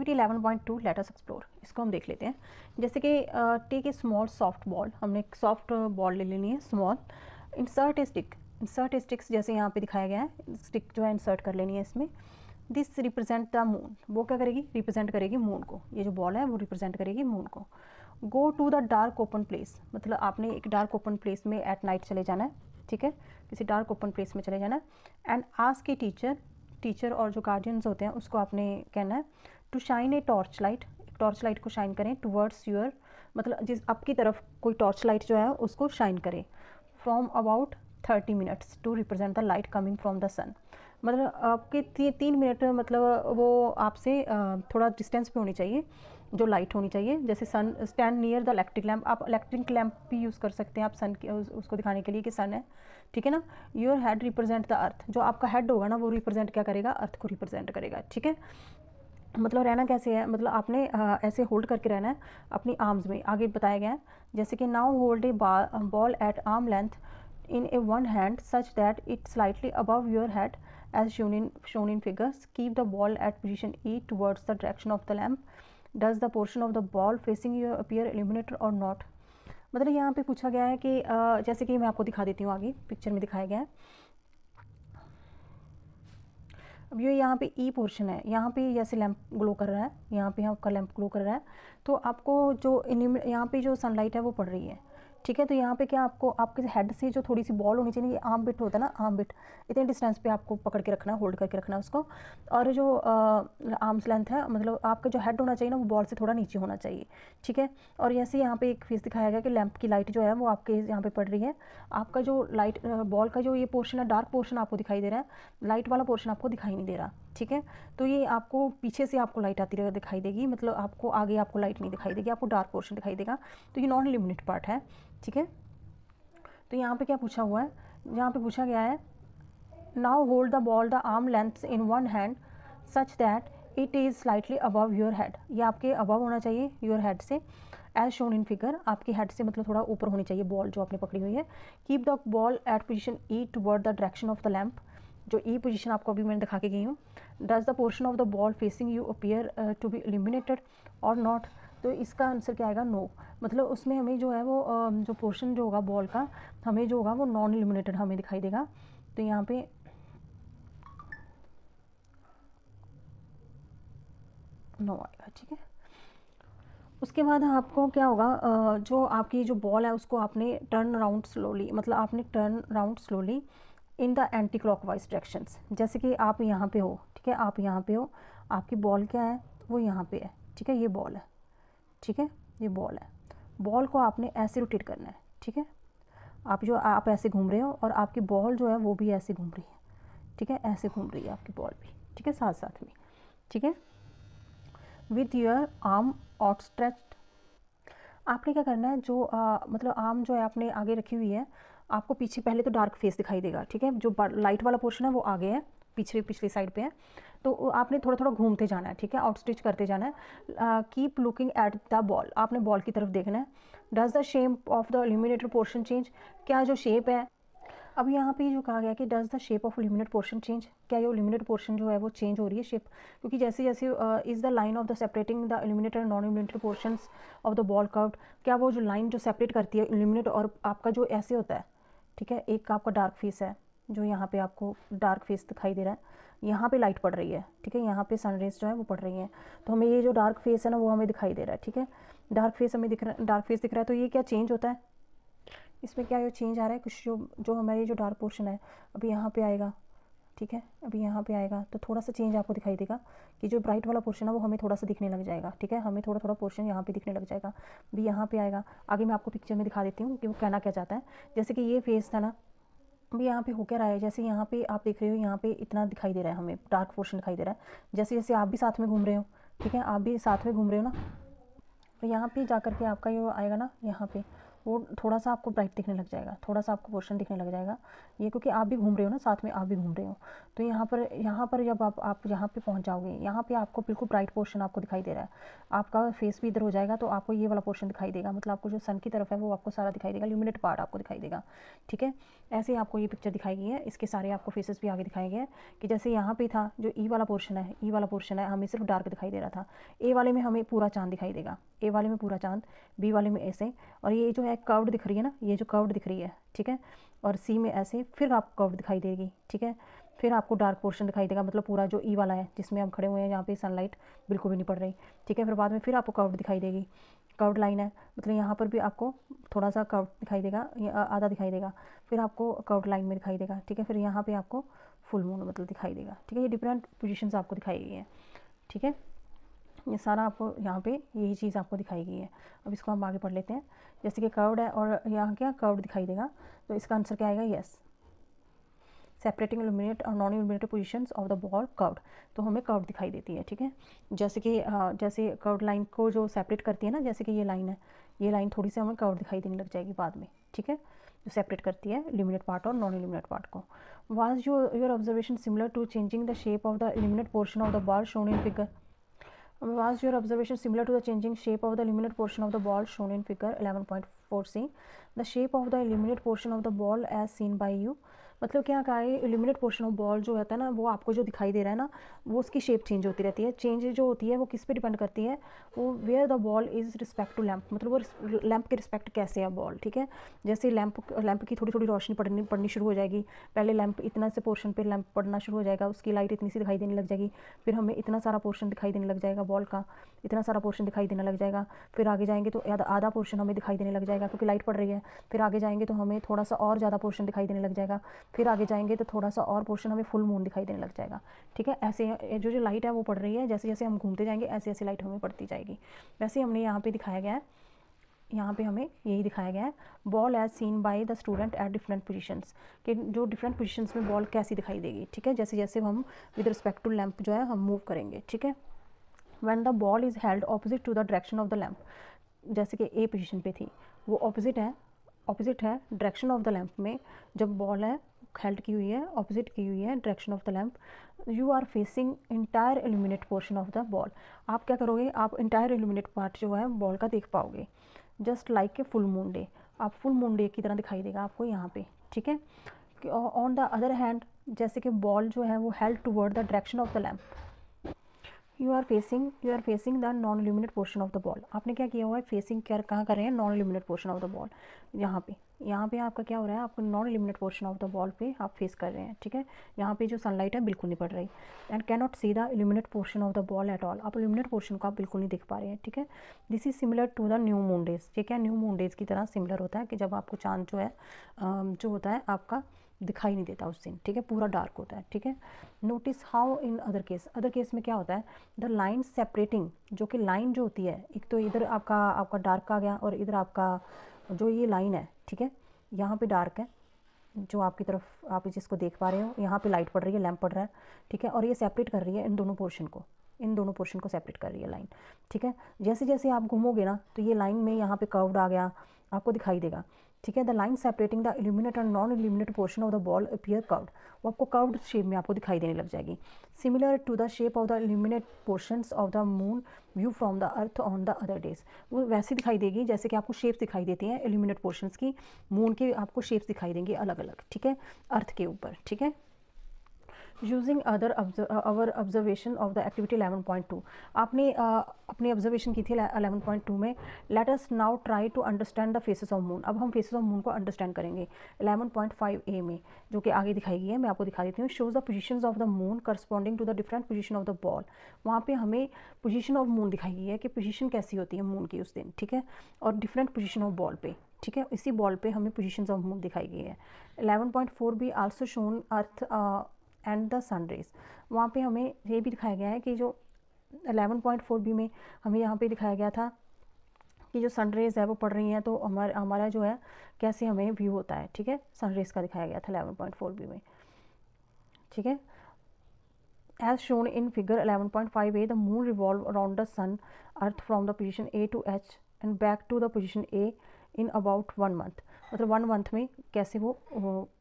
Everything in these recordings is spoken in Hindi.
एक्टिविटी 11.2 लेट अस एक्सप्लोर, इसको हम देख लेते हैं। जैसे कि take a small soft ball, हमने एक सॉफ्ट बॉल ले लेनी है small. Insert a stick, insert a sticks जैसे यहाँ पे दिखाया गया है, स्टिक जो है इंसर्ट कर लेनी है इसमें। दिस रिप्रेजेंट द मून, वो क्या करेगी, रिप्रेजेंट करेगी मून को। ये जो बॉल है वो रिप्रेजेंट करेगी मून को। Go to the dark open place, मतलब आपने एक डार्क ओपन प्लेस में एट नाइट चले जाना है, ठीक है, किसी डार्क ओपन प्लेस में चले जाना है। And ask a teacher, teacher और जो गार्जियंस होते हैं उसको आपने कहना है to shine a torch light, torch light को शाइन करें टूवर्ड्स योर, मतलब जिस आपकी तरफ कोई टॉर्च लाइट जो है उसको शाइन करें। From about 30 minutes to represent the light coming from the sun, मतलब आपके 3 मिनट, मतलब वो आपसे थोड़ा डिस्टेंस पे होनी चाहिए जो लाइट होनी चाहिए। जैसे sun, stand near the electric lamp, आप इलेक्ट्रिक लैम्प भी यूज़ कर सकते हैं आप सन के उसको दिखाने के लिए कि सन है, ठीक है ना। Your head represent the earth, जो आपका हेड होगा ना वो रिप्रेजेंट क्या करेगा, अर्थ को रिप्रेजेंट करेगा, ठीक है। मतलब रहना कैसे है, मतलब आपने ऐसे होल्ड करके रहना है अपनी आर्म्स में, आगे बताया गया है। जैसे कि now hold a ball at arm length in a one hand such that it slightly above your head as shown in figures. Keep the ball at position E towards the direction of the lamp. Does the portion of the ball facing you appear illuminated or not? मतलब यहाँ पे पूछा गया है कि जैसे कि मैं आपको दिखा देती हूँ, आगे पिक्चर में दिखाया गया है। अब ये यहाँ पे ई पोर्शन है, यहाँ पे जैसे लैंप ग्लो कर रहा है, यहाँ पे आपका लैंप ग्लो कर रहा है, तो आपको जो यहाँ पे जो सनलाइट है वो पड़ रही है, ठीक है। तो यहाँ पे क्या आपको आपके हेड से जो थोड़ी सी बॉल होनी चाहिए, ये आर्म बिट होता है ना, आर्म बिट, इतने डिस्टेंस पे आपको पकड़ के रखना है, होल्ड करके रखना है उसको। और जो आर्म्स लेंथ है, मतलब आपका जो हेड होना चाहिए ना वो बॉल से थोड़ा नीचे होना चाहिए, ठीक है। और जैसे यहाँ पे एक फेस दिखाया गया कि लैंप की लाइट जो है वो आपके यहाँ पे पड़ रही है, आपका जो लाइट बॉल का जो ये पोर्शन है, डार्क पोर्शन आपको दिखाई दे रहा है, लाइट वाला पोर्शन आपको दिखाई नहीं दे रहा, ठीक है। तो ये आपको पीछे से आपको लाइट आती दिखाई देगी, मतलब आपको आगे आपको लाइट नहीं दिखाई देगी, आपको डार्क पोर्शन दिखाई देगा। तो ये नॉन इल्यूमिनेटेड पार्ट है, ठीक है। तो यहाँ पे क्या पूछा हुआ है, यहाँ पे पूछा गया है now hold the ball the arm length in one hand such that it is slightly above your head, ये आपके अबव होना चाहिए योर हेड से, एज शोन इन फिगर, आपके हेड से मतलब थोड़ा ऊपर होनी चाहिए बॉल जो आपने पकड़ी हुई है। Keep the ball at position E toward the direction of the lamp, जो ई पोजीशन आपको अभी मैंने दिखा के गई हूँ। Does the portion of the ball facing you appear to be illuminated और नॉट, तो इसका आंसर क्या आएगा, नो। मतलब उसमें हमें जो है वो जो पोर्शन जो होगा बॉल का हमें जो होगा वो नॉन इल्यूमिनेटेड हमें दिखाई देगा। तो यहाँ पे नो आएगा, ठीक है। उसके बाद आपको क्या होगा, जो आपकी जो बॉल है उसको आपने टर्न अराउंड स्लोली, मतलब आपने turn around slowly in the anti clockwise directions. जैसे कि आप यहाँ पे हो, ठीक है, आप यहाँ पे हो, आपकी बॉल क्या है वो यहाँ पे है, ठीक है, ये बॉल है, ठीक है, ये बॉल है। बॉल को आपने ऐसे रोटेट करना है, ठीक है। आप ऐसे घूम रहे हो और आपकी बॉल जो है वो भी ऐसे घूम रही है, ठीक है, ऐसे घूम रही है आपकी बॉल भी, ठीक है, साथ साथ में, ठीक है। विथ योर आर्म आउटस्ट्रेच्ड, आपने क्या करना है, जो मतलब आर्म जो है आपने आगे रखी हुई है, आपको पीछे पहले तो डार्क फेस दिखाई देगा, ठीक है, जो लाइट वाला पोर्शन है वो आगे है, पिछली साइड पे है, तो आपने थोड़ा थोड़ा घूमते जाना है, ठीक है, आउटस्टिच करते जाना है। Keep looking at the ball, आपने बॉल की तरफ देखना है। Does the shape of the illuminated portion change, क्या जो शेप है, अब यहाँ पे जो कहा गया कि does the shape of illuminated portion change, क्या ये इल्यूमिनेटेड पोर्शन जो है वो चेंज हो रही है शेप, क्योंकि जैसे जैसे is the line of the separating the illuminated and non illuminated portions of the ball curved, क्या वो जो लाइन जो सेपरेट करती है इल्यूमिनेट और आपका जो ऐसे होता है, ठीक है, एक आपका डार्क फेस है जो यहाँ पे आपको डार्क फेस दिखाई दे रहा है, यहाँ पे लाइट पड़ रही है, ठीक है, यहाँ पे सनरेज जो है वो पड़ रही है, तो हमें ये जो डार्क फेस है ना वो हमें दिखाई दे रहा है, ठीक है, डार्क फेस हमें दिख रहा है, डार्क फेस दिख रहा है। तो ये क्या चेंज होता है, इसमें क्या ये चेंज आ रहा है, कुछ जो हमारी जो डार्क पोर्शन है अभी यहाँ पे आएगा, ठीक है, अभी यहाँ पे आएगा तो थोड़ा सा चेंज आपको दिखाई देगा कि जो ब्राइट वाला पोर्शन है वो हमें थोड़ा सा दिखने लग जाएगा, ठीक है, हमें थोड़ा थोड़ा पोर्शन यहाँ पे दिखने लग जाएगा, अभी यहाँ पे आएगा। आगे मैं आपको पिक्चर में दिखा देती हूँ कि वो कहना क्या चाहता है। जैसे कि ये फेस था ना, अभी यहाँ पे हो क्या रहा है, जैसे यहाँ पे आप देख रहे हो यहाँ पे इतना दिखाई दे रहा है, हमें डार्क पोर्शन दिखाई दे रहा है, जैसे जैसे आप भी साथ में घूम रहे हो, ठीक है, आप भी साथ में घूम रहे हो ना, तो यहाँ पे जा कर के आपका ये आएगा ना, यहाँ पे वो थोड़ा सा आपको ब्राइट दिखने लग जाएगा, थोड़ा सा आपको पोर्शन दिखने लग जाएगा। ये क्योंकि आप भी घूम रहे हो ना, साथ में आप भी घूम रहे हो, तो यहाँ पर जब आप यहाँ पे पहुँच जाओगे, यहाँ पे आपको बिल्कुल ब्राइट पोर्शन आपको दिखाई दे रहा है। आपका फेस भी इधर हो जाएगा तो आपको ये वाला पोर्शन दिखाई देगा, मतलब आपको जो सन की तरफ है वो आपको सारा दिखाई देगा, ल्यूमिनेट पार्ट आपको दिखाई देगा। ठीक है, ऐसे ही आपको ये पिक्चर दिखाई गई है। इसके सारे आपको फेसेस भी आगे दिखाए गए हैं कि जैसे यहाँ पे था जो ई वाला पोर्शन है, ई वाला पोर्शन है हमें सिर्फ डार्क दिखाई दे रहा था, ए वाले में हमें पूरा चांद दिखाई देगा, ए वाले में पूरा चांद, बी वाले में ऐसे, और ये जो है कर्व्ड दिख रही है ना, ये जो कर्व्ड दिख रही है, ठीक है, और सी में ऐसे, फिर आपको कर्व्ड दिखाई देगी। ठीक है, फिर आपको डार्क पोर्शन दिखाई देगा, मतलब पूरा जो ई वाला है जिसमें हम खड़े हुए हैं, यहाँ पे सनलाइट बिल्कुल भी नहीं पड़ रही। ठीक है, फिर बाद में फिर आपको कर्व्ड दिखाई देगी, कर्व्ड लाइन है, मतलब यहाँ पर भी आपको थोड़ा सा कर्व्ड दिखाई देगा, आधा दिखाई देगा, फिर आपको कर्व्ड लाइन में दिखाई देगा। ठीक है, फिर यहाँ पे आपको फुल मून मतलब दिखाई देगा। ठीक है, ये डिफरेंट पोजीशंस आपको दिखाई गई है। ठीक है, ये सारा आपको यहाँ पे यही चीज़ आपको दिखाई गई है। अब इसको हम आगे पढ़ लेते हैं। जैसे कि कर्व्ड है और यहाँ क्या कर्व्ड दिखाई देगा, तो इसका आंसर क्या आएगा, यस। सेपरेटिंग इल्यूमिनेट और non illuminated positions of the ball curved, तो हमें कर्व्ड दिखाई देती है। ठीक है, जैसे कि जैसे कर्व्ड लाइन को जो सेपरेट करती है ना, जैसे कि ये लाइन है, ये लाइन थोड़ी सी हमें कर्व्ड दिखाई देने लग जाएगी बाद में। ठीक है, जो सेपरेट करती है इल्यूमिनेट पार्ट और नॉन इल्यूमिनेट पार्ट को। Was your observation similar to changing the shape of the illuminate portion of the ball shown in figure? Was your observation similar to the changing shape of the illuminate portion of the ball shown in figure 11.4c? The shape of the illuminate portion of the ball as seen by you. मतलब क्या कहा है, इल्यूमिनेट पोर्शन ऑफ बॉल जो होता है ना, वो आपको जो दिखाई दे रहा है ना, वो उसकी शेप चेंज होती रहती है। चेंज जो होती है वो किस पे डिपेंड करती है, वो where the ball is respect to lamp, मतलब वो लैंप के रिस्पेक्ट कैसे है बॉल। ठीक है, जैसे लैंप की थोड़ी थोड़ी रोशनी पड़नी शुरू हो जाएगी, पहले लैंप इतना से पोर्शन पे लैंप पड़ना शुरू हो जाएगा, उसकी लाइट इतनी सी दिखाई देने लग जाएगी, फिर हमें इतना सारा पोर्शन दिखाई देने लग जाएगा, बॉल का इतना सारा पोर्शन दिखाई देने लग जाएगा। फिर आगे जाएंगे तो आधा पोर्शन हमें दिखाई देने लग जाएगा क्योंकि लाइट पड़ रही है। फिर आगे जाएंगे तो हमें थोड़ा सा और ज़्यादा पोर्शन दिखाई देने लग जाएगा। फिर आगे जाएंगे तो थोड़ा सा और पोर्शन हमें फुल मून दिखाई देने लग जाएगा। ठीक है, ऐसे जो लाइट है वो पड़ रही है, जैसे जैसे हम घूमते जाएंगे ऐसे ऐसे लाइट हमें पड़ती जाएगी। वैसे हमने यहाँ पे दिखाया गया है, यहाँ पे हमें यही दिखाया गया है, ball as seen by the student at different positions, कि जो डिफरेंट पोजीशंस में बॉल कैसी दिखाई देगी। ठीक है, जैसे जैसे हम विद रिस्पेक्ट टू लैंप जो है हम मूव करेंगे। ठीक है, when the ball is held opposite to the direction of the lamp, जैसे कि ए पोजीशन पे थी, वो ऑपोजिट है डायरेक्शन ऑफ द लैंप में, जब बॉल है हेल्ड की हुई है, ऑपोजिट की हुई है direction of the lamp, you are facing entire illuminate portion of the ball. आप क्या करोगे, आप इंटायर इल्यूमिनेट पार्ट जो है बॉल का देख पाओगे, just like a full moon day, आप फुल मून डे की तरह दिखाई देगा आपको यहाँ पे। ठीक है, ऑन द अदर हैंड जैसे कि बॉल जो है वो held toward the direction of the lamp, you are facing the non illuminate portion of the ball. आपने क्या किया हुआ है, फेसिंग क्या कहाँ कर रहे हैं, non illuminate portion of the ball, यहाँ पे आपका क्या हो रहा है, आपको non illuminate portion of the ball पे आप फेस कर रहे हैं। ठीक है, यहाँ पे जो सनलाइट है बिल्कुल नहीं पड़ रही, and can not see the illuminate portion of the ball at all, आप इल्यूमिनेट पोर्शन को आप बिल्कुल नहीं देख पा रहे हैं। ठीक है, this is similar to the new moon days. ये क्या न्यू मून डेज की तरह सिमिलर होता है कि जब आपको चांद जो है जो होता है आपका दिखाई नहीं देता उस दिन। ठीक है, पूरा डार्क होता है। ठीक है, notice how in other case में क्या होता है, द लाइन सेपरेटिंग, जो कि लाइन जो होती है, एक तो इधर आपका डार्क आ गया और इधर आपका जो ये लाइन है, ठीक है, यहाँ पे डार्क है, जो आपकी तरफ आप जिसको देख पा रहे हो, यहाँ पे लाइट पड़ रही है, लैंप पड़ रहा है। ठीक है, और ये सेपरेट कर रही है इन दोनों पोर्शन को सेपरेट कर रही है लाइन। ठीक है, जैसे जैसे आप घूमोगे ना तो ये लाइन में यहाँ पे कर्व्ड आ गया आपको दिखाई देगा। ठीक है, the line separating the illuminate and non illuminate portion of the ball appear curved, वो आपको कर्व्ड शेप में आपको दिखाई देने लग जाएगी, similar to the shape of the illuminate portions of the moon view from the earth on the other days. वो वैसी दिखाई देगी जैसे कि आपको शेप्स दिखाई देती हैं इल्यूमिनेट पोर्शंस की, मून के आपको शेप्स दिखाई देंगी अलग अलग। ठीक है, अर्थ के ऊपर। ठीक है, using our observation of the activity 11.2, आपने अपनी ऑब्जर्वेशन की थी 11.2 में। Let us now try to understand the phases of moon, अब हम फेसेस ऑफ मून को अंडरस्टैंड करेंगे 11.5a में, जो कि आगे दिखाई गई है, मैं आपको दिखा देती हूँ। Shows the positions of the moon corresponding to the different position of the ball, वहाँ पे हमें पोजीशन ऑफ मून दिखाई गई है कि पोजीशन कैसी होती है मून की उस दिन। ठीक है, और डिफरेंट पोजीशन ऑफ बॉल पे। ठीक है, इसी बॉल पे हमें पोजीशंस ऑफ मून दिखाई गई है। 11.4 भी also shown earth and the sun rays, वहाँ पे हमें ये भी दिखाया गया है कि जो 11.4 बी में हमें यहाँ पे दिखाया गया था कि जो सन रेज है वो पड़ रही हैं, तो हमारा जो है कैसे हमें व्यू होता है। ठीक है, सन रेज का दिखाया गया था 11.4 बी में। ठीक है, as shown in figure 11.5a, the moon revolve around the sun earth from the position A to H and back to the position A in about 1 month, मतलब 1 मंथ में कैसे वो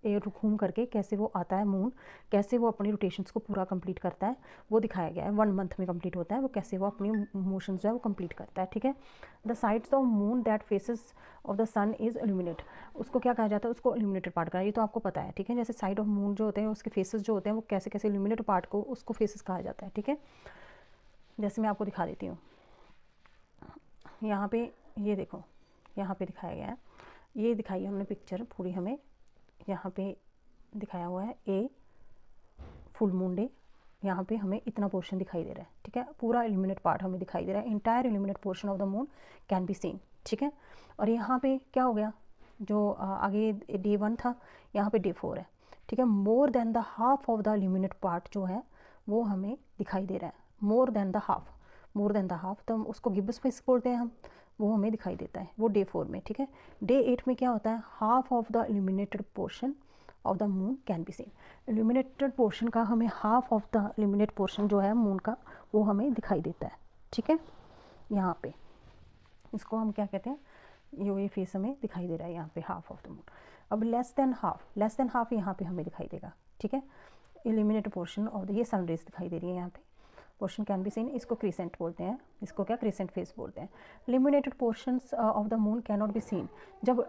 एयर घूम करके कैसे वो आता है मून, कैसे वो अपनी रोटेशंस को पूरा कंप्लीट करता है, वो दिखाया गया है। 1 मंथ में कंप्लीट होता है वो, कैसे वो अपनी मोशन जो है वो कंप्लीट करता है, ठीक है। The sides of moon that faces of the sun is illuminate, उसको क्या कहा जाता है, उसको इल्यूमिनेटेड पार्ट का, ये तो आपको पता है, ठीक है। जैसे साइड ऑफ मून जो होते हैं उसके फेसेस जो होते हैं वो कैसे कैसे इल्यूमिनेटेड पार्ट को उसको फेसेस कहा जाता है, ठीक है। जैसे मैं आपको दिखा देती हूँ, यहाँ पे ये देखो, यहाँ पे दिखाया गया है, ये दिखाई हमने पिक्चर पूरी, हमें यहाँ पे दिखाया हुआ है ए फुल मून डे, यहाँ पे हमें इतना पोर्शन दिखाई दे रहा है, ठीक है। पूरा इल्यूमिनेट पार्ट हमें दिखाई दे रहा है, entire illuminate portion of the moon can be scene, ठीक है। और यहाँ पे क्या हो गया, जो आगे डे 1 था, यहाँ पे डे 4 है, ठीक है। मोर than the half of the illuminate part जो है वो हमें दिखाई दे रहा है, मोर than the half, more than the half, तो हम उसको गिब्स फेस बोलते हैं हम, वो हमें दिखाई देता है वो डे 4 में, ठीक है। डे 8 में क्या होता है, half of the illuminated portion of the moon can be scene, illuminated portion का हमें half of the illuminate portion जो है मून का वो हमें दिखाई देता है, ठीक है। यहाँ पे इसको हम क्या कहते हैं, ये फेस हमें दिखाई दे रहा है यहाँ पे हाफ ऑफ द मून। अब लेस देन हाफ यहाँ पे हमें दिखाई देगा, ठीक है। इल्यूमिनेटेड पोर्शन ऑफ द, ये सन रेज दिखाई दे रही है यहाँ पे, पोर्शन कैन बी सीन, इसको क्रिसेंट बोलते हैं, इसको क्या क्रिसेंट फेस बोलते हैं। Illuminated portions of the moon can not be seen, जब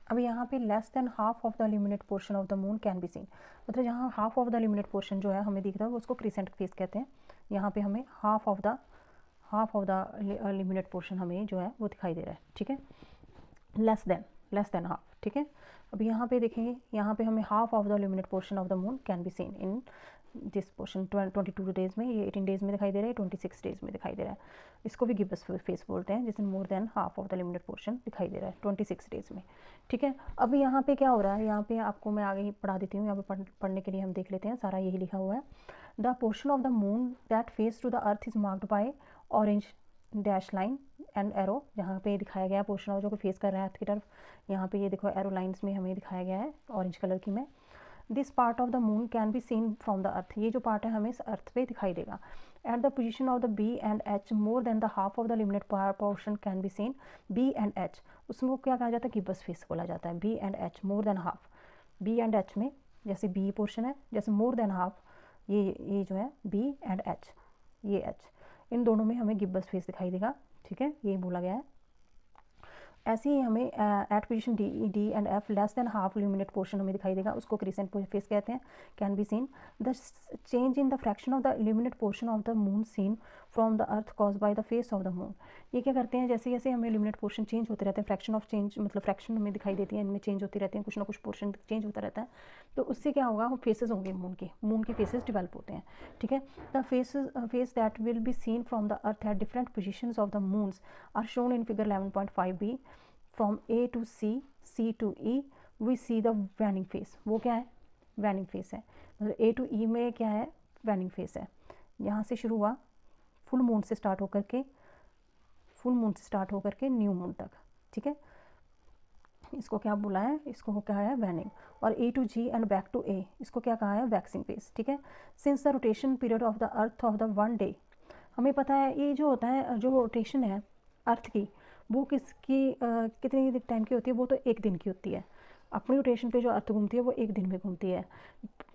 अब यहाँ पे less than half of the illuminate portion of the moon can be scene, मतलब जहाँ half of the illuminate portion जो है हमें दिख रहा है वो उसको क्रिसेंट फेस कहते हैं। यहाँ पे हमें half of the illuminate portion हमें जो है वो दिखाई दे रहा है, ठीक है। लेस देन हाफ, ठीक है। अब यहाँ पे देखेंगे, यहाँ पे हमें half of the illuminate portion of the moon can be seen in this portion 22 days में, ये 18 डेज में दिखाई दे रहा है, 26 डेज में दिखाई दे रहा है। इसको भी गिब्स फेस बोलते हैं, जिसमें मोर than half of the illuminate portion दिखाई दे रहा है 26 डेज में, ठीक है। अब यहाँ पे क्या हो रहा है, यहाँ पे आपको मैं आगे ही पढ़ा देती हूँ, यहाँ पे पढ़ने के लिए हम देख लेते हैं, सारा यही लिखा हुआ है। The portion of the moon that face to the earth is marked by orange dash line and arrow, जहाँ पे दिखाया गया पोर्शन ऑफ जो फेस कर रहा है अर्थ की तरफ, यहाँ पे ये देखो एरो लाइंस में हमें दिखाया गया है ऑरेंज कलर की में। This part of the moon can be seen from the अर्थ, ये जो पार्ट है हमें इस अर्थ पे दिखाई देगा। At the position of the B and H more than the half of the illuminate portion can be seen, B and H, उसमें क्या कहा जाता है, गिब्बस फेस बोला जाता है। B and H more than half, B and H में जैसे बी पोर्शन है, जैसे मोर देन हाफ ये जो है बी एंड एच, ये एच, इन दोनों में हमें गिब्बस फेस दिखाई देगा, ठीक है, ये बोला गया है। ऐसे ही हमें at position D and F less than half illuminate portion हमें दिखाई देगा, उसको क्रिसेंट फेस कहते हैं, can be seen. The change in the fraction of the illuminate portion of the moon seen from the earth cause by the phase of the moon, ये क्या करते हैं, जैसे जैसे हमें इल्यूमिनेट पोर्शन चेंज होते रहते हैं, फ्रैक्शन ऑफ चेंज मतलब फ्रैक्शन हमें दिखाई देती है, इनमें चेंज होती रहती हैं, कुछ ना कुछ पोर्शन चेंज होता रहता है, तो उससे क्या होगा, वो फेसेस होंगे मून के फेसेस डेवलप होते हैं, ठीक है। The phase that will be seen from the earth at different positions of the moons are shown in figure 11.5b। From A to C to E we see the waning phase, वो क्या है, वैनिंग फेस है, मतलब ए टू ई में क्या है, वैनिंग फेस है। यहाँ से शुरू हुआ फुल मून से स्टार्ट होकर के न्यू मून तक, ठीक है, इसको क्या बोला है, इसको क्या है, वैनिंग। और A to G and back to A, इसको क्या कहा है, वैक्सिंग फेस, ठीक है। Since the rotation period of the earth of the 1 day, हमें पता है ये जो होता है, जो रोटेशन है अर्थ की, वो किसकी कितने टाइम की होती है, वो तो 1 दिन की होती है। अपनी रोटेशन पे जो अर्थ घूमती है वो 1 दिन में घूमती है,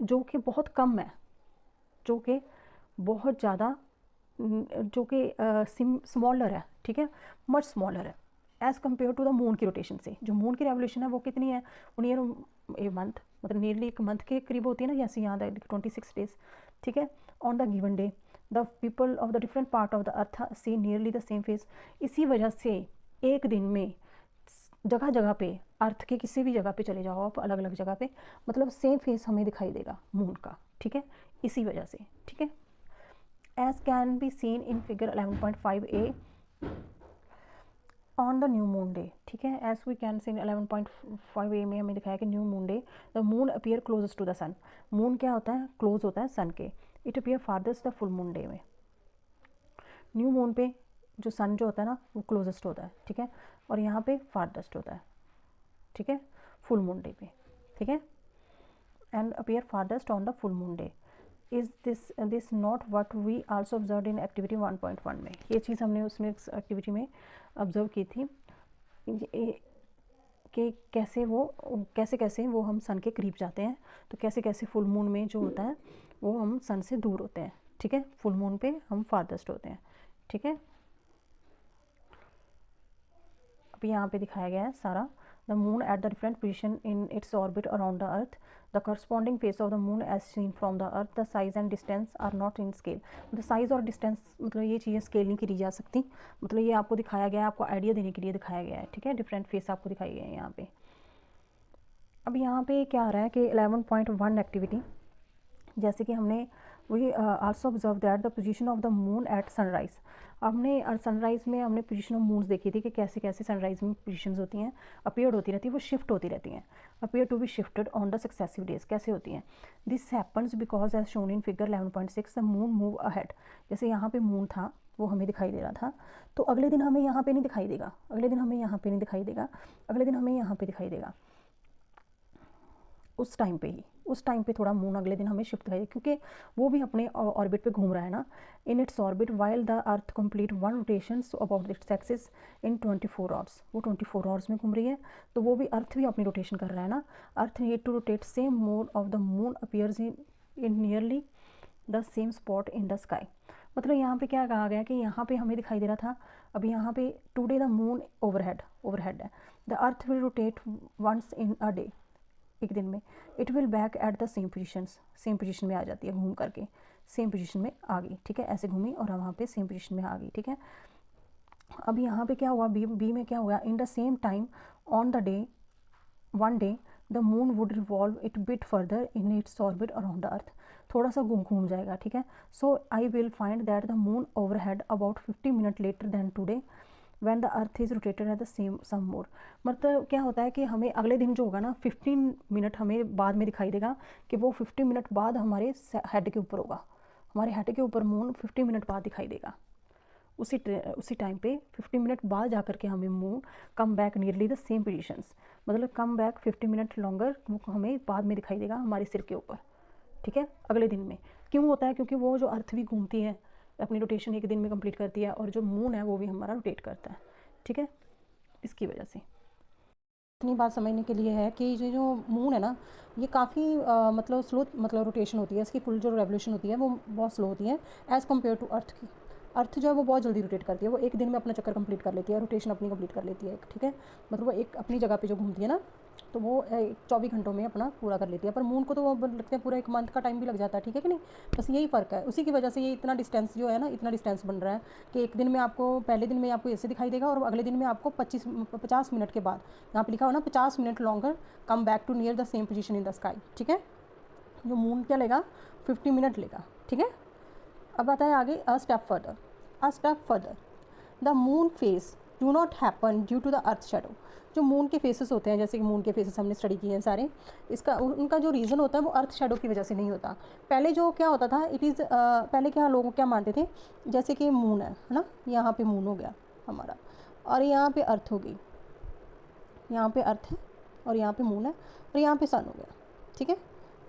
जो कि बहुत कम है, जो कि बहुत ज़्यादा, जो कि स्मॉलर है, ठीक है, मच स्मॉलर है as compare to the moon की रोटेशन से। जो मून की रेवोल्यूशन है वो कितनी है, नियर ए मंथ, मतलब नियरली 1 मंथ के करीब होती है ना, जैसे यहाँ 26 डेज, ठीक है। On the given day the people of the different part of the earth see nearly the same phase, इसी वजह से 1 दिन में जगह जगह पे अर्थ के किसी भी जगह पे चले जाओ आप, अलग अलग जगह पे, मतलब सेम फेस हमें दिखाई देगा मून का, ठीक है, इसी वजह से, ठीक है। As can be seen in figure 11.5a on the new moon day, ठीक है, as we can see 11.5a में हमें दिखाया कि new moon day the moon appear closest to the sun, moon क्या होता है, क्लोज होता है सन के, it appear farthest the full moon day में। न्यू मून पे जो सन जो होता है ना वो क्लोजेस्ट होता है, ठीक है, और यहाँ पे फारदेस्ट होता है, ठीक है, फुल मून डे पे, ठीक है, and appear farthest on the full moon day. Is this not what we also observe in activity 1.1 में, ये चीज़ हमने उसमें एक्टिविटी में ऑब्जर्व की थी। कि कैसे कैसे वो हम सन के करीब जाते हैं, तो कैसे कैसे फुल मून में जो होता है वो हम सन से दूर होते हैं, ठीक है। फुल मून पे हम फारदेस्ट होते हैं, ठीक है। अभी यहाँ पे दिखाया गया है सारा, the moon at the different position in its orbit around the earth, the corresponding phase of the moon as seen from the earth, the size and distance are not in scale. मतलब साइज़ और डिस्टेंस मतलब ये चीज़ें स्केल नहीं करी जा सकती, मतलब ये आपको दिखाया गया है, आपको आइडिया देने के लिए दिखाया गया है, ठीक है। डिफरेंट फेस आपको दिखाई गए हैं यहाँ पे। अब यहाँ पे क्या आ रहा है कि 11.1 एक्टिविटी, जैसे कि हमने वही also observe that the position of the moon at sunrise. हमने सनराइज़ में हमने पोजीशन ऑफ मून्स देखी थी कि कैसे कैसे सनराइज़ में पोजीशंस होती हैं, अपीयर्ड होती रहती है, वो शिफ्ट होती रहती हैं, appear to be shifted on the successive days. कैसे होती हैं? This happens because as shown in figure 11.6 the moon move ahead. जैसे यहाँ पे मून था वो हमें दिखाई दे रहा था, तो अगले दिन हमें यहाँ पे नहीं दिखाई देगा, अगले दिन हमें यहाँ पे नहीं दिखाई देगा, अगले दिन हमें यहाँ पे दिखाई देगा। उस टाइम पे थोड़ा मून अगले दिन हमें शिफ्ट दिखाई, क्योंकि वो भी अपने ऑर्बिट पे घूम रहा है ना, इन its orbit while the earth complete one rotation about its axis in 24 hours. वो 24 आवर्स में घूम रही है, तो वो भी अर्थ भी अपनी रोटेशन कर रहा है ना। Earth need to rotate same mode of the moon appears in nearly the same spot in the sky. मतलब यहाँ पे क्या कहा गया कि यहाँ पे हमें दिखाई दे रहा था, अभी यहाँ पे टुडे द मून ओवरहेड है, the earth will rotate once in a day, एक दिन में। It will back at the same position में आ जाती है, घूम करके सेम पोजीशन में आ गई, ठीक है। ऐसे घूमी और वहाँ पे सेम पोजीशन में आ गई, ठीक है। अब यहाँ पे क्या हुआ, बी में क्या हुआ, in the same time on the day one day the moon would revolve it bit further in its orbit around the earth. थोड़ा सा घूम जाएगा, ठीक है। So I will find that the moon overhead about 50 minute later than today when the earth is rotated at the same some more. मतलब क्या होता है कि हमें अगले दिन जो होगा ना 15 मिनट हमें बाद में दिखाई देगा कि वो 50 मिनट बाद हमारे हेड के ऊपर होगा, हमारे हेड के ऊपर मून 50 मिनट बाद दिखाई देगा। उसी टाइम पे 50 मिनट बाद जा कर के हमें moon come back nearly the same positions, मतलब कम बैक 50 मिनट लॉन्गर वो हमें बाद में दिखाई देगा हमारे सिर के ऊपर, ठीक है, अगले दिन में। क्यों होता है? क्योंकि वो जो अर्थ भी घूमती है, अपनी रोटेशन एक दिन में कंप्लीट करती है, और जो मून है वो भी हमारा रोटेट करता है, ठीक है। इसकी वजह से इतनी बात समझने के लिए है कि ये जो मून है ना, ये काफ़ी मतलब स्लो मतलब रोटेशन होती है, इसकी फुल जो रेवोल्यूशन होती है वो बहुत स्लो होती है एज़ कम्पेयर टू अर्थ की। अर्थ जो है वो बहुत जल्दी रोटेट करती है, वो एक दिन में अपना चक्कर कंप्लीट कर लेती है, रोटेशन अपनी कंप्लीट कर लेती है, ठीक है। मतलब वो एक अपनी जगह पे जो घूमती है ना, तो वो 24 घंटों में अपना पूरा कर लेती है। पर मून को तो वो लगते हैं पूरा एक मंथ का टाइम भी लग जाता है, ठीक है कि नहीं। बस यही फ़र्क है, उसी की वजह से ये इतना डिस्टेंस जो है ना, इतना डिस्टेंस बन रहा है कि एक दिन में आपको, पहले दिन में आपको ऐसे दिखाई देगा और अगले दिन में आपको 50 मिनट के बाद, यहाँ पे लिखा हो ना 50 minute longer come back to near the same position in the sky, ठीक है। जो मून क्या लेगा, 50 मिनट लेगा, ठीक है। अब आता है आगे a step further the moon phase do not happen due to the earth shadow. जो मून के फेसेस होते हैं, जैसे कि मून के फेसेस हमने स्टडी किए हैं सारे, इसका उनका जो रीज़न होता है वो अर्थ शेडो की वजह से नहीं होता। पहले जो क्या होता था, पहले क्या लोग क्या मानते थे, जैसे कि मून है ना, यहाँ पे मून हो गया हमारा, और यहाँ पे अर्थ हो गई, यहाँ पे अर्थ है और यहाँ पे मून है, और यहाँ पे सन हो गया, ठीक है,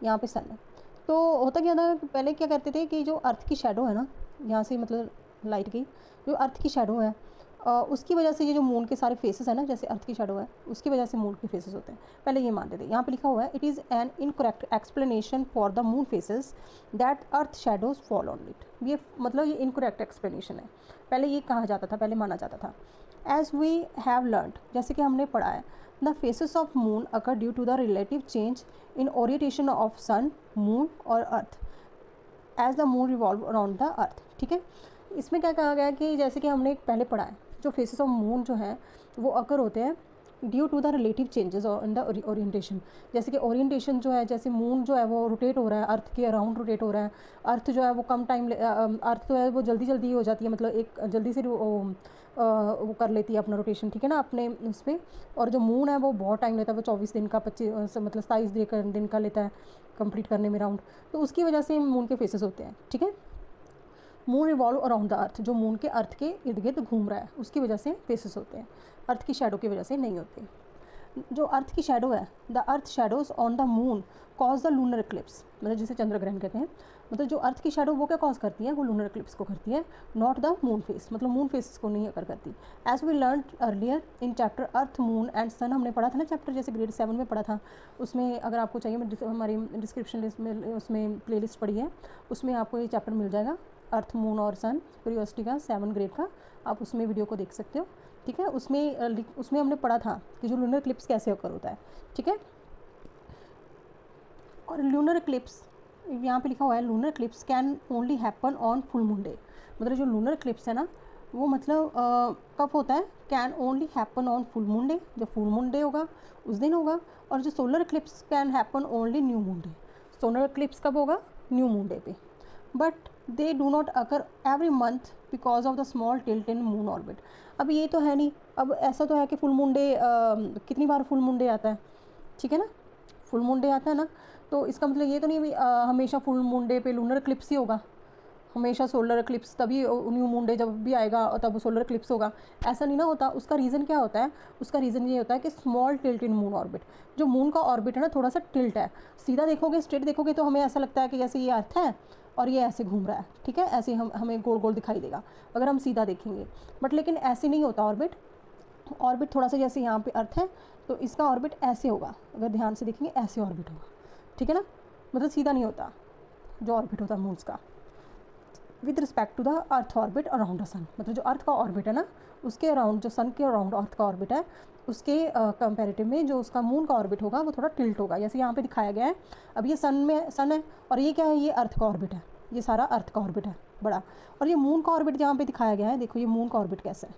यहाँ पे सन है। तो होता क्या था, पहले क्या करते थे कि जो अर्थ की शेडो है ना, यहाँ से मतलब लाइट गई, जो अर्थ की शेडो है उसकी वजह से ये जो मून के सारे फेसेस है ना, जैसे अर्थ की शेडो है उसकी वजह से मून के फेसेस होते हैं, पहले ये मानते थे। यहाँ पे लिखा हुआ है, it is an incorrect explanation for the moon faces that earth shadows fall on it. ये मतलब ये इनकरेक्ट एक्सप्लेनेशन है, पहले ये कहा जाता था, पहले माना जाता था। एज वी हैव लर्नड, जैसे कि हमने पढ़ा है, the phases of moon occur due to the relative change in orientation of sun, moon और earth as the moon revolve around the earth, ठीक है। इसमें क्या कहा गया कि जैसे कि हमने पहले पढ़ा है, जो फेसेस ऑफ मून जो है वो अकर होते हैं due to the relative changes in the orientation. जैसे कि ओरिएंटेशन जो है, जैसे मून जो है वो रोटेट हो रहा है, अर्थ के अराउंड रोटेट हो रहा है, अर्थ जो है वो कम टाइम, अर्थ जो है वो जल्दी हो जाती है, मतलब एक जल्दी से वो कर लेती है अपना रोटेशन, ठीक है ना, अपने उस पर। और जो मून है वो बहुत टाइम लेता है, वो 24 दिन का 25 मतलब 27 दिन का लेता है कंप्लीट करने में राउंड। तो उसकी वजह से मून के फेसेस होते हैं, ठीक है। Moon revolve around the earth, जो मून के अर्थ के इर्द गिर्द घूम रहा है उसकी वजह से फेसेस होते हैं, अर्थ की शेडो की वजह से नहीं होते। जो अर्थ की शेडो है, the earth shadows on the moon cause the lunar Eclipse, मतलब जिसे चंद्र ग्रहण कहते हैं, मतलब जो अर्थ की शेडो वो क्या कॉज करती है, वो लूनर इक्लिप्स को करती है, नॉट द मून फेस, मतलब मून फेस को नहीं अगर करती। As we learn earlier in chapter earth moon and sun, हमने पढ़ा था ना चैप्टर, जैसे ग्रेड 7 में पढ़ा था, उसमें अगर आपको चाहिए मैं हमारी डिस्क्रिप्शन लिस्ट में उसमें प्ले लिस्ट पढ़ी है, उसमें आपको ये चैप्टर मिल जाएगा, अर्थ मून और सन क्यूरियोसिटी का 7 ग्रेड का, आप उसमें वीडियो को देख सकते हो, ठीक है। उसमें हमने पढ़ा था कि जो लूनर इक्लिप्स कैसे ओकर होता है, ठीक है। और लूनर इक्लिप्स यहाँ पे लिखा हुआ है, lunar Eclipse can only happen on full moon day, मतलब जो लूनर इक्लिप्स है ना वो मतलब कब होता है, can only happen on full moon day, जब फुल मून डे होगा उस दिन होगा। और जो solar Eclipse can happen only new moon day, solar Eclipse कब होगा, न्यू मून डे पे। But they do not occur every month because of the small tilt in moon orbit. अब ये तो है नहीं, अब ऐसा तो है कि फुल मून डे कितनी बार फुल मून डे आता है, ठीक है ना, फुल मून डे आता है ना, तो इसका मतलब ये तो नहीं हमेशा फुल मून डे पे लूनर इक्लिप्स ही होगा, हमेशा सोलर इक्लिप्स तभी न्यू मून डे जब भी आएगा और तब सोलर इक्लिप्स होगा, ऐसा नहीं ना होता। उसका रीज़न क्या होता है, उसका रीज़न ये होता है कि स्मॉल टिल्ट इन मून ऑर्बिट, जो मून का ऑर्बिट है ना थोड़ा सा टिल्ट है, सीधा देखोगे स्ट्रेट देखोगे तो हमें ऐसा लगता है कि जैसे ये अर्थ है और ये ऐसे घूम रहा है, ठीक है, ऐसे हमें गोल गोल दिखाई देगा अगर हम सीधा देखेंगे, बट लेकिन ऐसे नहीं होता ऑर्बिट थोड़ा सा जैसे यहाँ पे अर्थ है तो इसका ऑर्बिट ऐसे होगा, अगर ध्यान से देखेंगे ऐसे ऑर्बिट होगा, ठीक है ना, मतलब सीधा नहीं होता जो ऑर्बिट होता है मून्स का with respect to the earth orbit around the sun, मतलब जो अर्थ का ऑर्बिट है ना उसके अराउंड, जो सन के अराउंड अर्थ का ऑर्बिट है उसके कंपैरेटिव में जो उसका मून का ऑर्बिट होगा वो थोड़ा टिल्ट होगा, जैसे यहाँ पे दिखाया गया है। अब ये सन है और ये क्या है, ये अर्थ का ऑर्बिट है, ये सारा अर्थ का ऑर्बिट है बड़ा, और ये मून का ऑर्बिट जहाँ पे दिखाया गया है, देखो ये मून का ऑर्बिट कैसा है,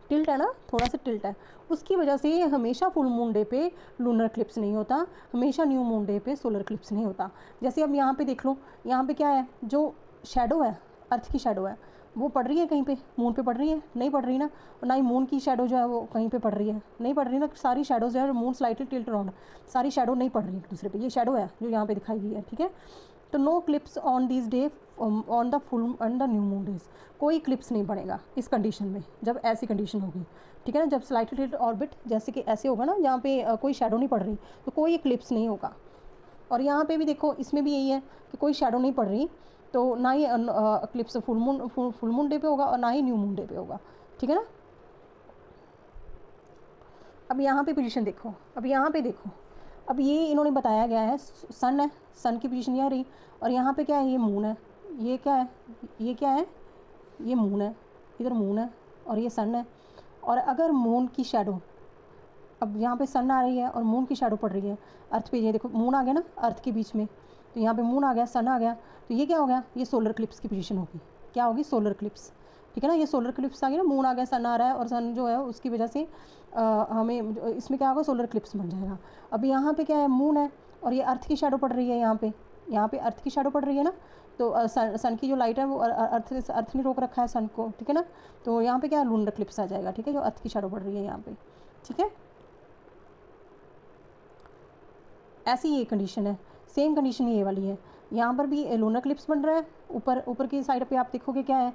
टिल्ट है ना, थोड़ा सा टिल्ट है, उसकी वजह से हमेशा फुल मून डे पे लूनर इक्लिप्स नहीं होता, हमेशा न्यू मून डे पे सोलर इक्लिप्स नहीं होता। जैसे अब यहाँ पे देख लो, यहाँ पे क्या है, जो शेडो है, अर्थ की शेडो है वो पड़ रही है कहीं पे, मून पे पड़ रही है, नहीं पड़ रही ना, और ना ही मून की शेडो जो है वो कहीं पे पड़ रही है, नहीं पड़ रही ना, सारी शेडोज जो है मून स्लाइटली टिल्ट अराउंड, सारी शेडो नहीं पड़ रही एक दूसरे पे, ये शेडो है जो यहाँ पे दिखाई गई है, ठीक है। तो no eclipse on this day on the full and the new moon days, कोई क्लिप्स नहीं बनेगा इस कंडीशन में, जब ऐसी कंडीशन होगी, ठीक है ना, जब स्लाइटली टिल्ट ऑर्बिट जैसे कि ऐसे होगा ना जहाँ पे कोई शेडो नहीं पड़ रही तो कोई क्लिप्स नहीं होगा। और यहाँ पे भी देखो, इसमें भी यही है कि कोई शेडो नहीं पड़ रही तो ना ही क्लिप्स फुल मून डे पे होगा और ना ही न्यू मून डे पे होगा, ठीक है ना। अब यहाँ पे पोजीशन देखो, अब यहाँ पे देखो, अब ये इन्होंने बताया गया है, सन है, सन की पोजीशन यहाँ रही, और यहाँ पे क्या है, ये मून है, ये क्या है, ये क्या है, ये मून है, इधर मून है और ये सन है। और अगर मून की शेडो, अब यहाँ पे सन आ रही है और मून की शेडो पड़ रही है अर्थ पे, ये देखो मून आ गया ना अर्थ के बीच में, तो यहाँ पे मून आ गया, सन आ गया, तो ये क्या हो गया, ये सोलर इक्लिप्स की पोजीशन होगी, क्या होगी, सोलर इक्लिप्स, ठीक है ना, ये सोलर इक्लिप्स आ गया ना, मून आ गया, सन आ रहा है और सन जो है उसकी वजह से हमें इसमें क्या होगा, सोलर इक्लिप्स बन जाएगा। अब यहाँ पे क्या है, मून है और ये अर्थ की शेडो पड़ रही है, यहाँ पे अर्थ की शेडो पड़ रही है ना, तो सन की जो लाइट है वो अर्थ ने रोक रखा है सन को, ठीक है ना, तो यहाँ पे क्या लूनर इक्लिप्स आ जाएगा, ठीक है, जो अर्थ की शेडो पड़ रही है यहाँ पे, ठीक है। ऐसी ये कंडीशन है, सेम कंडीशन ये वाली है, यहाँ पर भी लूनर इक्लिप्स बन रहा है, ऊपर की साइड पे आप देखोगे क्या है,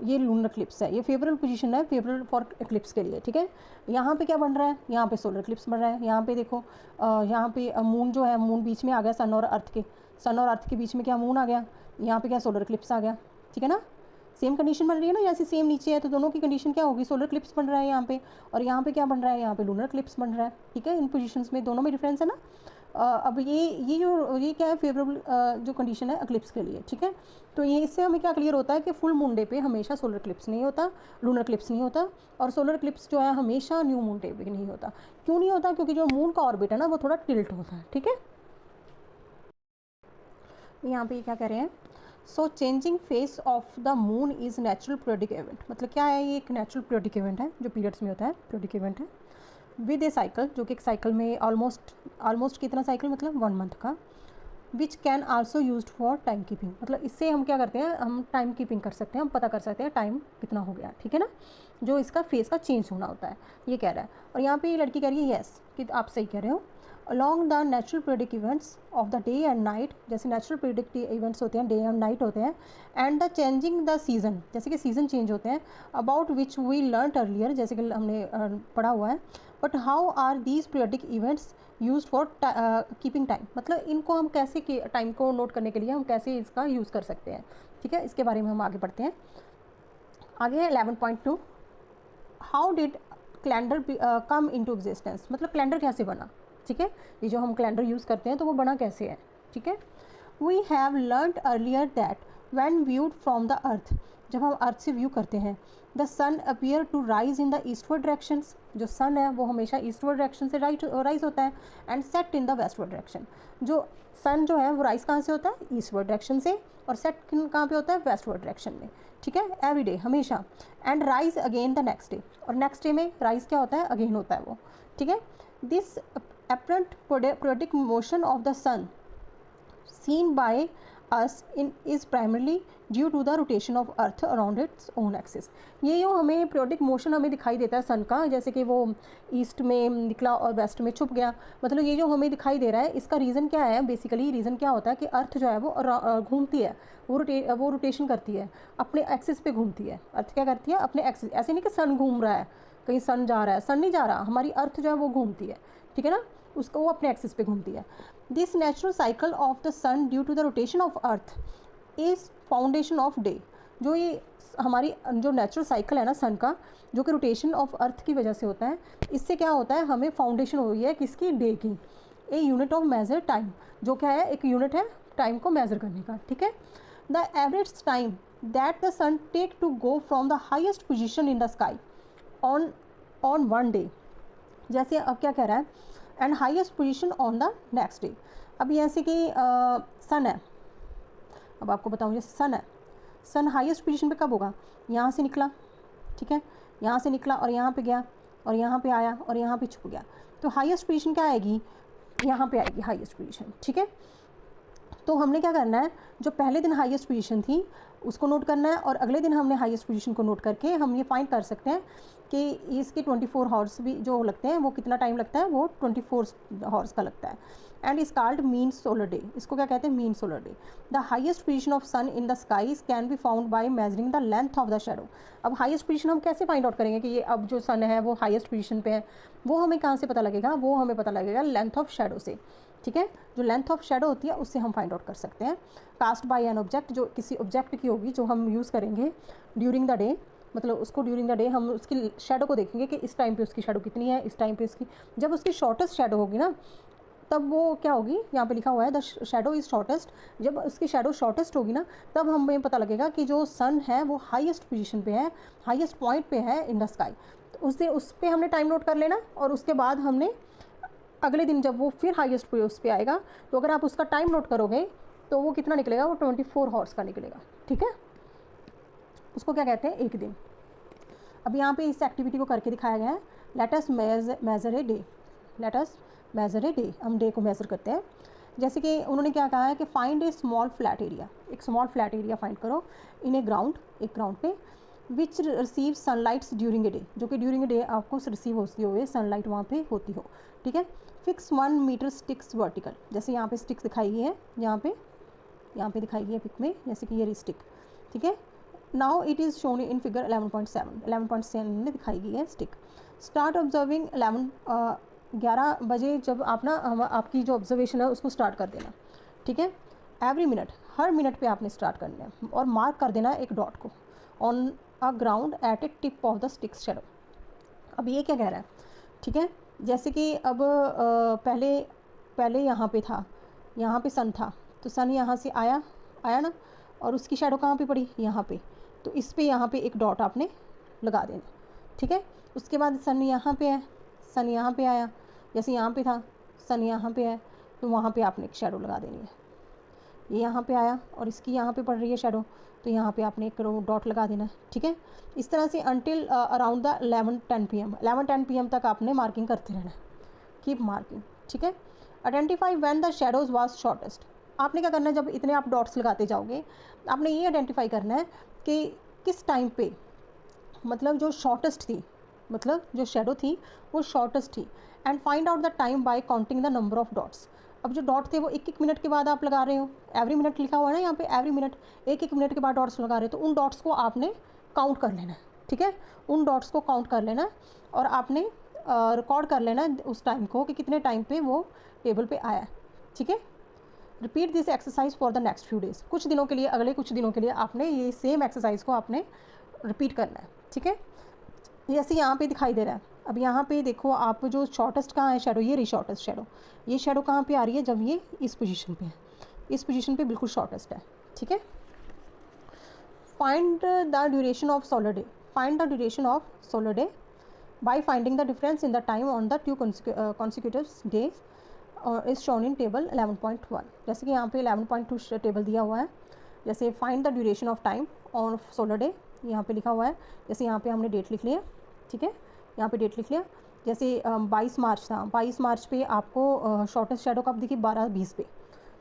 ये लूनर इक्लिप्स है, ये फेवरेबल पोजीशन है, फेवरेबल फॉर इक्लिप्स के लिए, ठीक है। यहाँ पे क्या बन रहा है, यहाँ पे सोलर इक्लिप्स बन रहा है, यहाँ पे देखो यहाँ पे मून जो है, मून बीच में आ गया सन और अर्थ के बीच में क्या मून आ गया, यहाँ पे क्या सोलर इक्लिप्स आ गया, ठीक है ना, सेम कंडीशन बन रही है ना, जैसे सेम नीचे है तो दोनों की कंडीशन क्या होगी, सोलर इक्लिप्स बन रहा है यहाँ पे, और यहाँ पे क्या बन रहा है, यहाँ पे लूनर इक्लिप्स बन रहा है, ठीक है, इन पोजीशंस में दोनों में डिफरेंस है ना। अब ये क्या है, फेवरेबल जो कंडीशन है इक्लिप्स के लिए, ठीक है। तो ये इससे हमें क्या क्लियर होता है कि फुल मून डे पे हमेशा सोलर इक्लिप्स नहीं होता, लूनर इक्लिप्स नहीं होता, और सोलर इक्लिप्स जो है हमेशा न्यू मून डे पे नहीं होता। क्यों नहीं होता, क्योंकि जो मून का ऑर्बिट है ना वो थोड़ा टिल्ट होता है, ठीक है। यहाँ पे क्या कह रहे हैं, so changing face of the moon is natural periodic event, मतलब क्या है, ये एक नेचुरल पीरियडिक इवेंट है जो पीरियड्स में होता है, पीरियडिक इवेंट है विद ए साइकिल, जो कि एक साइकिल में ऑलमोस्ट कितना साइकिल, मतलब 1 मंथ का, which can also use for time keeping, मतलब इससे हम क्या करते हैं, हम टाइम कीपिंग कर सकते हैं, हम पता कर सकते हैं टाइम कितना हो गया, ठीक है ना, जो इसका फेस का चेंज होना होता है, ये कह रहा है। और यहाँ पे ये लड़की कह रही है यस कि आप सही कह रहे हो, along the natural periodic events of the day and night, जैसे नेचुरल पीरियडिक इवेंट्स होते हैं, डे एंड नाइट होते हैं, and the changing the season, जैसे कि सीजन चेंज होते हैं, about which we learn earlier, जैसे कि हमने पढ़ा हुआ है, but how are these periodic events use for keeping time, मतलब इनको हम कैसे टाइम को नोट करने के लिए हम कैसे इसका यूज़ कर सकते हैं, ठीक है। इसके बारे में हम आगे बढ़ते हैं। आगे है 11.2, how did calendar come into existence, मतलब कैलेंडर कैसे बना, ठीक है। ये जो हम कैलेंडर यूज़ करते हैं तो वो बना कैसे है, ठीक है। We have learned earlier that when viewed from the earth, जब हम अर्थ से व्यू करते हैं, the sun appear to rise in the eastward directions, जो सन है वो हमेशा ईस्टवर्ड डायरेक्शन से राइज होता है, and set in the westward direction, जो सन जो है वो राइज कहाँ से होता है, ईस्टवर्ड डायरेक्शन से, और सेट कहाँ पे होता है, वेस्टवर्ड डायरेक्शन में, ठीक है, एवरी डे, हमेशा, and rise again the next day, और नेक्स्ट डे में राइज क्या होता है, अगेन होता है वो, ठीक है। This apparent periodic motion of the sun seen by us is primarily due to the rotation of earth around its own axis। ये जो हमें periodic motion हमें दिखाई देता है सन का, जैसे कि वो ईस्ट में निकला और वेस्ट में छुप गया, मतलब ये जो हमें दिखाई दे रहा है इसका रीज़न क्या है, बेसिकली रीज़न क्या होता है कि अर्थ जो है वो घूमती है, वो रोटेशन करती है, अपने एक्सिस पे घूमती है। अर्थ क्या करती है, अपने एक्सिस, ऐसे नहीं कि सन घूम रहा है, कहीं सन जा रहा है, सन नहीं जा रहा, हमारी अर्थ जो है वो घूमती है, ठीक है ना, उसको वो अपने एक्सिस पे घूमती है। This natural cycle of the sun due to the rotation of earth is foundation of day, जो ये हमारी जो नेचुरल साइकिल है ना सन का, जो कि रोटेशन ऑफ अर्थ की वजह से होता है, इससे क्या होता है, हमें फाउंडेशन हुई है किसकी, डे की। A unit of major time, जो क्या है, एक यूनिट है टाइम को मेजर करने का, ठीक है। The average time that the sun take to go from the highest position in the sky on one day, जैसे अब क्या कह रहा है, and highest position on the next day. अब जैसे कि सन है, अब आपको बताऊँ, जैसे सन है, सन हाईएस्ट पोजीशन पे कब होगा, यहाँ से निकला, ठीक है, यहाँ से निकला और यहाँ पे गया और यहाँ पे आया और यहाँ पे छुप गया, तो हाईएस्ट पोजीशन क्या आएगी, यहाँ पे आएगी हाईएस्ट पोजीशन, ठीक है। तो हमने क्या करना है, जो पहले दिन हाईएस्ट पोजीशन थी उसको नोट करना है, और अगले दिन हमने हाईएस्ट पोजीशन को नोट करके हम ये फाइंड कर सकते हैं कि इसके 24 हॉर्स भी जो लगते हैं वो कितना टाइम लगता है, वो 24 हॉर्स का लगता है, and is called mean solar day. इसको क्या कहते हैं, mean solar day. The highest position of sun in the skies can be found by measuring the length of the shadow. अब हाईएस्ट पोजीशन हम कैसे फाइंड आउट करेंगे कि ये अब जो सन है वो हाईएस्ट पोजीशन पे है, वो हमें कहाँ से पता लगेगा, वो हमें पता लगेगा लेंथ ऑफ शेडो से, ठीक है। जो लेंथ ऑफ शेडो होती है उससे हम फाइंड आउट कर सकते हैं। कास्ट बाय एन ऑब्जेक्ट, जो किसी ऑब्जेक्ट की होगी जो हम यूज़ करेंगे ड्यूरिंग द डे, मतलब उसको ड्यूरिंग द डे हम उसकी शेडो को देखेंगे कि इस टाइम पे उसकी शेडो कितनी है, इस टाइम पे इसकी, जब उसकी शॉर्टेस्ट शेडो होगी ना तब वो क्या होगी, यहाँ पे लिखा हुआ है द शेडो इज़ शॉर्टेस्ट, जब उसकी शेडो शॉर्टेस्ट होगी ना तब हमें पता लगेगा कि जो सन है वो हाईएस्ट पोजीशन पे है, हाईएस्ट पॉइंट पे है इन द स्काई। तो उस पर हमने टाइम नोट कर लेना, और उसके बाद हमने अगले दिन जब वो फिर हाईएस्ट उस पर आएगा तो अगर आप उसका टाइम नोट करोगे तो वो कितना निकलेगा, वो 24 हॉर्स का निकलेगा, ठीक है। उसको क्या कहते हैं, एक दिन। अब यहाँ पे इस एक्टिविटी को करके दिखाया गया है, let us measure a day, let us measure a day, हम डे को मेज़र करते हैं। जैसे कि उन्होंने क्या कहा है कि find a small flat area, एक स्मॉल फ्लैट एरिया फाइंड करो इन ए ग्राउंड, एक ग्राउंड पे, which receive sunlights during a day, जो कि ड्यूरिंग ए डे आपको रिसीव होती हो, सनलाइट वहाँ पे होती हो, ठीक है। फिक्स 1 मीटर स्टिक्स वर्टिकल, जैसे यहाँ पे स्टिक्स दिखाई गई है, यहाँ पे दिखाई गई है पिक में, जैसे कि ये स्टिक, ठीक है। Now it is shown in figure 11.7 में दिखाई गई है स्टिक। स्टार्ट ऑब्जर्विंग 11 बजे जब आप ना आपकी जो ऑब्जर्वेशन है उसको स्टार्ट कर देना, ठीक है। एवरी मिनट, हर मिनट पे आपने स्टार्ट करना है, और मार्क कर देना है एक डॉट को on a ground eight A tip of the sticks shadow. अब ये क्या कह रहा है, ठीक है, जैसे कि अब पहले यहाँ पे था, यहाँ पे सन था, तो सन यहाँ से आया ना, और उसकी शेडो कहाँ पे पड़ी, यहाँ पे, तो इस पे यहाँ पे एक डॉट आपने लगा देना, ठीक है। उसके बाद सन यहाँ पे है, सन यहाँ पे आया, जैसे यहाँ पे था सन यहाँ पे है, तो वहाँ पे आपने एक शेडो लगा देनी है। ये यहाँ पे आया और इसकी यहाँ पे पड़ रही है शेडो, तो यहाँ पे आपने एक डॉट लगा देना है, ठीक है। इस तरह से until around the 11:10 PM, 11:10 PM तक आपने मार्किंग करते रहना है, कीप मार्किंग, ठीक है। Identify when the shadows was shortest, आपने क्या करना है, जब इतने आप डॉट्स लगाते जाओगे आपने ये आइडेंटिफाई करना है कि किस टाइम पे, मतलब जो शॉर्टेस्ट थी, मतलब जो शेडो थी वो शॉर्टेस्ट थी, and find out the time bye counting the number of dots. अब जो डॉट थे वो एक मिनट के बाद आप लगा रहे हो, एवरी मिनट लिखा हुआ है ना यहाँ पे, एवरी मिनट, एक मिनट के बाद डॉट्स लगा रहे हो, तो उन डॉट्स को आपने काउंट कर लेना है, ठीक है। उन डॉट्स को काउंट कर लेना और आपने रिकॉर्ड कर लेना उस टाइम को कि कितने टाइम पे वो टेबल पे आया है, ठीक है। Repeat this exercise for the next few days, कुछ दिनों के लिए, अगले कुछ दिनों के लिए आपने ये सेम एक्सरसाइज को आपने रिपीट करना है, ठीक है। जैसे यहाँ पे दिखाई दे रहा है, अब यहाँ पे देखो आप, जो शॉर्टेस्ट कहाँ है शेडो, ये रही शॉर्टेस्ट शेडो। ये शेडो कहाँ पे आ रही है, जब ये इस पोजीशन पे है, इस पोजीशन पे बिल्कुल शॉर्टेस्ट है, ठीक है। Find the duration of solar day, find the duration of solar day by finding the difference in the time on the 2 consecutive days is shown in table 11.1। जैसे कि यहाँ पे 11.2 टेबल दिया हुआ है। जैसे find the duration of time on solar day, यहाँ पे लिखा हुआ है। जैसे यहाँ पे हमने डेट लिख लिया, ठीक है, यहाँ पे डेट लिख लिया। जैसे 22 मार्च था, 22 मार्च पे आपको शॉर्टेस्ट शेडो कब दिखी, 12:20 पे,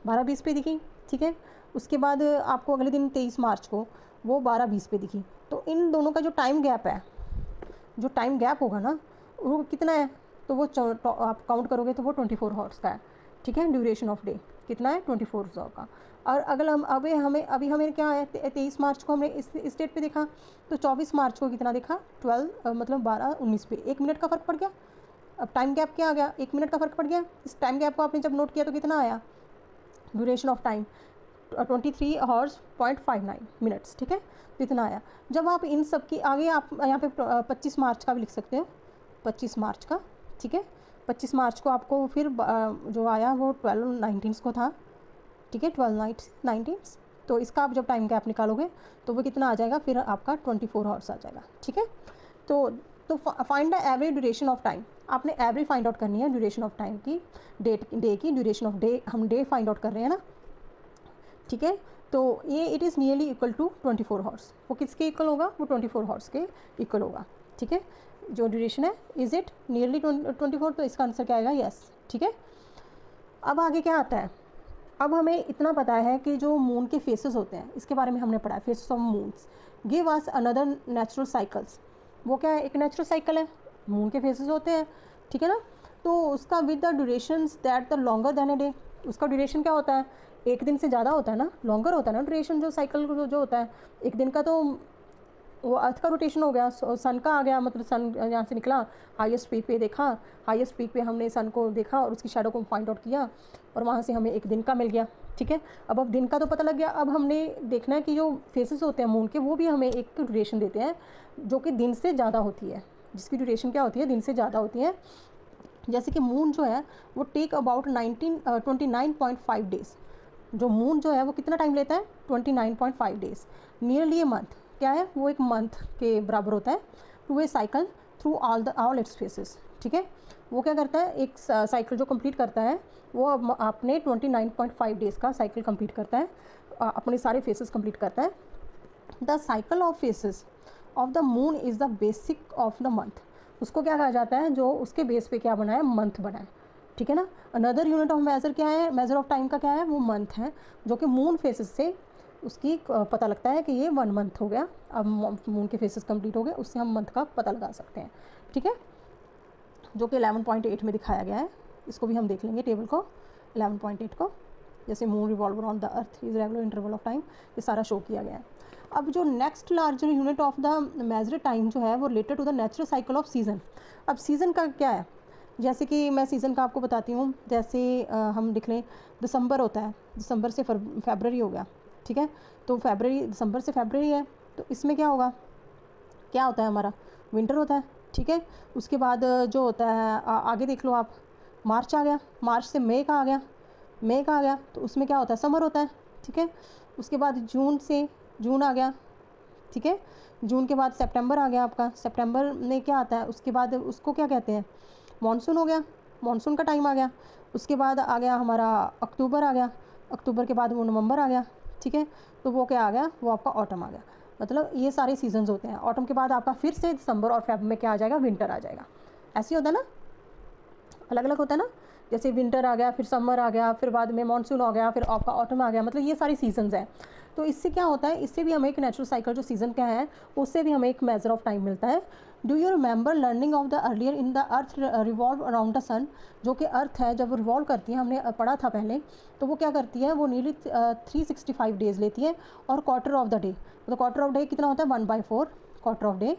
12:20 पे दिखी, ठीक है। उसके बाद आपको अगले दिन 23 मार्च को वो 12:20 पे दिखी। तो इन दोनों का जो टाइम गैप है, जो टाइम गैप होगा ना, वो कितना है, तो वो आप काउंट करोगे तो वो 24 हॉर्स का है, ठीक है। ड्यूरेशन ऑफ डे कितना है, 24 आवर का। और अगर हम अभी हमें क्या है, 23 मार्च को हमने इस डेट पे देखा, तो 24 मार्च को कितना देखा, 12 मतलब 12:19 पे, 1 मिनट का फ़र्क पड़ गया। अब टाइम गैप क्या आ गया, 1 मिनट का फ़र्क पड़ गया। इस टाइम गैप को आपने जब नोट किया तो कितना आया, duration of time 23 horse 0.59 minutes, ठीक है, तो इतना आया। जब आप इन सब की आगे आप यहाँ पे 25 मार्च का भी लिख सकते हो, 25 मार्च का, ठीक है। 25 मार्च को आपको फिर जो आया वो 12/19 को था, ठीक है, 12/19। तो इसका आप जब टाइम गैप निकालोगे तो वो कितना आ जाएगा, फिर आपका 24 हॉर्स आ जाएगा, ठीक है। तो find the average duration of time, आपने एवरेज फाइंड आउट करनी है ड्यूरेशन ऑफ टाइम की, डे की ड्यूरेशन ऑफ डे, हम डे फाइंड आउट कर रहे हैं ना, ठीक है। तो ये it is nearly equal to 24 hours, वो किसके इक्वल होगा, वो 24 हॉर्स के इक्वल होगा, ठीक है। जो ड्यूरेशन है, इज़ इट नियरली 24, तो इसका आंसर क्या आएगा, यस, ठीक है। अब आगे क्या आता है, अब हमें इतना पता है कि जो मून के फेसेस होते हैं, इसके बारे में हमने पढ़ा है, faces of moons give us another natural cycles. वो क्या है, एक नेचुरल साइकिल है, मून के फेसेस होते हैं, ठीक है ना। तो उसका with the durations that the longer than a day, उसका ड्यूरेशन क्या होता है, एक दिन से ज़्यादा होता है ना, लॉन्गर होता है ना ड्यूरेशन, जो साइकिल जो होता है एक दिन का, तो वो अर्थ का रोटेशन हो गया, सन का आ गया, मतलब सन यहाँ से निकला, हाईएस्ट पीक पे देखा, हाईएस्ट पीक पे हमने सन को देखा और उसकी शैडो को फाइंड आउट किया और वहाँ से हमें एक दिन का मिल गया, ठीक है। अब दिन का तो पता लग गया, अब हमने देखना है कि जो फेसेस होते हैं मून के, वो भी हमें एक ड्यूरेशन देते हैं जो कि दिन से ज़्यादा होती है, जिसकी ड्यूरेशन क्या होती है, दिन से ज़्यादा होती है। जैसे कि मून जो है वो टेक अबाउट 29.5 डेज़, जो मून जो है वो कितना टाइम लेता है, 29.5 डेज़, नियरली ए मंथ, क्या है वो एक मंथ के बराबर होता है, to a cycle through all its phases, ठीक है। वो क्या करता है, एक साइकिल जो कंप्लीट करता है वो अपने 29.5 डेज़ का साइकिल कंप्लीट करता है, अपने सारे फेसेस कंप्लीट करता है। The cycle of faces of the moon is the basic of the month, उसको क्या कहा जाता है, जो उसके बेस पे क्या बना है, मंथ बना है, ठीक है ना। अनदर यूनिट ऑफ मेजर क्या है, मेजर ऑफ टाइम का क्या है, वो मंथ है, जो कि मून फेसेस से उसकी पता लगता है कि ये 1 मंथ हो गया। अब मून के फेसेस कंप्लीट हो गए, उससे हम मंथ का पता लगा सकते हैं, ठीक है, जो कि 11.8 में दिखाया गया है। इसको भी हम देख लेंगे टेबल को, 11.8 को, जैसे moon revolve around the earth is regular interval of time, ये सारा शो किया गया है। अब जो next larger unit of the measure time जो है वो related to the natural cycle of season. अब सीज़न का क्या है, जैसे कि मैं सीज़न का आपको बताती हूँ। जैसे हम लिख लें दिसंबर होता है, दिसंबर से फरवरी हो गया, ठीक है। तो फरवरी, दिसंबर से फरवरी है, तो इसमें क्या होगा, क्या होता है हमारा, विंटर होता है, ठीक है। उसके बाद जो होता है आगे देख लो आप, मार्च आ गया, मार्च से मई का आ गया, मई का आ गया, तो उसमें क्या होता है, समर होता है, ठीक है। उसके बाद जून से जून आ गया, ठीक है। जून के बाद सितंबर आ गया आपका, सितंबर में क्या आता है, उसके बाद उसको क्या कहते हैं, मानसून हो गया, मानसून का टाइम आ गया। उसके बाद आ गया हमारा अक्टूबर आ गया, अक्टूबर के बाद वो नवंबर आ गया, ठीक है। तो वो क्या आ गया, वो आपका ऑटम आ गया। मतलब ये सारे सीजन्स होते हैं। ऑटम के बाद आपका फिर से दिसंबर और फेब में क्या आ जाएगा, विंटर आ जाएगा। ऐसे होता है ना, अलग अलग होता है ना, जैसे विंटर आ गया, फिर समर आ गया, फिर बाद में मानसून आ गया, फिर आपका ऑटम आ गया, मतलब ये सारी सीजन्स हैं। तो इससे क्या होता है, इससे भी हमें एक नेचुरल साइकिल जो सीज़न का है उससे भी हमें एक मेजर ऑफ टाइम मिलता है। Do you remember learning of the earlier in the earth revolve around the sun, जो कि अर्थ है जब रिवॉल्व करती है, हमने पढ़ा था पहले, तो वो क्या करती है, वो नियरली 365 डेज़ लेती है। और क्वार्टर ऑफ द डे, तो क्वार्टर ऑफ डे कितना होता है, 1/4 quarter of day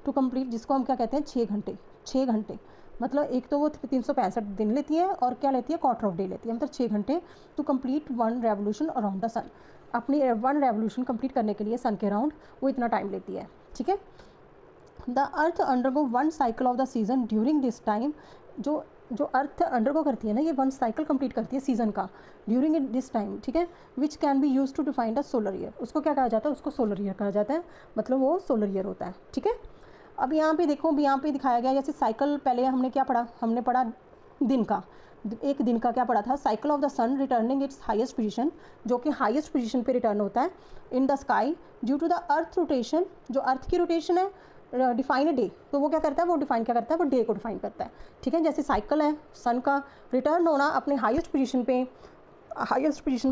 to complete, जिसको हम क्या कहते हैं, 6 घंटे, 6 घंटे। मतलब एक तो वो 365 दिन लेती है और क्या लेती है, क्वार्टर ऑफ डे लेती है, मतलब 6 घंटे to complete 1 revolution around the sun. अपनी 1 रेवोल्यूशन कंप्लीट करने के लिए सन के अराउंड वो इतना टाइम लेती है, ठीक है। The earth undergo 1 cycle of the season during this time. जो अर्थ अंडरगो करती है ना, ये 1 साइकिल कंप्लीट करती है सीजन का ड्यूरिंग दिस टाइम, ठीक है। Which can be use to define the solar year. उसको क्या कहा जाता है, उसको सोलर ईयर कहा जाता है, मतलब वो सोलर ईयर होता है, ठीक है। अब यहाँ पे देखो, यहाँ पे दिखाया गया जैसे साइकिल, पहले हमने क्या पढ़ा, हमने पढ़ा दिन का, एक दिन का क्या पढ़ा था, cycle of the sun returning its highest position, जो कि हाईएस्ट पोजीशन पे रिटर्न होता है in the sky due to the earth rotation. जो अर्थ की रोटेशन है, डिफाइन डे, तो वो क्या करता है, वो डिफाइन क्या करता है, वो डे को डिफाइन करता है, ठीक है। जैसे साइकिल है, सन का रिटर्न होना अपने हाईएस्ट पोजीशन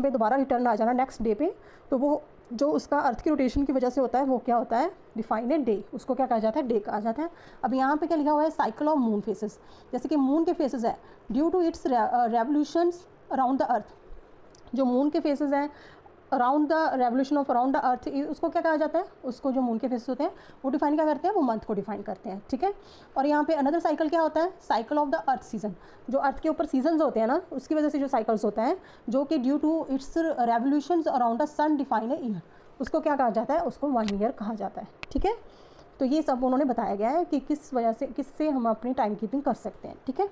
पे दोबारा रिटर्न आ जाना नेक्स्ट डे पे, तो वो जो उसका अर्थ की रोटेशन की वजह से होता है वो क्या होता है, डिफाइनेड डे, उसको क्या कहा जाता है, डे कहा जाता है। अब यहाँ पे क्या लिखा हुआ है, साइकिल ऑफ मून फेसेस, जैसे कि मून के फेसेस है, due to its revolutions around the earth. जो मून के फेसेस हैं around the revolution of around the earth, उसको क्या कहा जाता है, उसको जो मून के फेसेस होते हैं वो डिफाइन क्या करते हैं, वो मंथ को डिफाइन करते हैं, ठीक है। और यहाँ पे अनदर साइकिल क्या होता है, cycle of the earth season. जो अर्थ के ऊपर सीजन्स होते हैं ना, उसकी वजह से जो साइकिल्स होता है, जो कि due to its revolutions around the sun define a year, उसको क्या कहा जाता है, उसको 1 ईयर कहा जाता है, ठीक है। तो ये सब उन्होंने बताया गया है कि किस वजह से, किससे हम अपनी टाइम कीपिंग कर सकते हैं, ठीक है।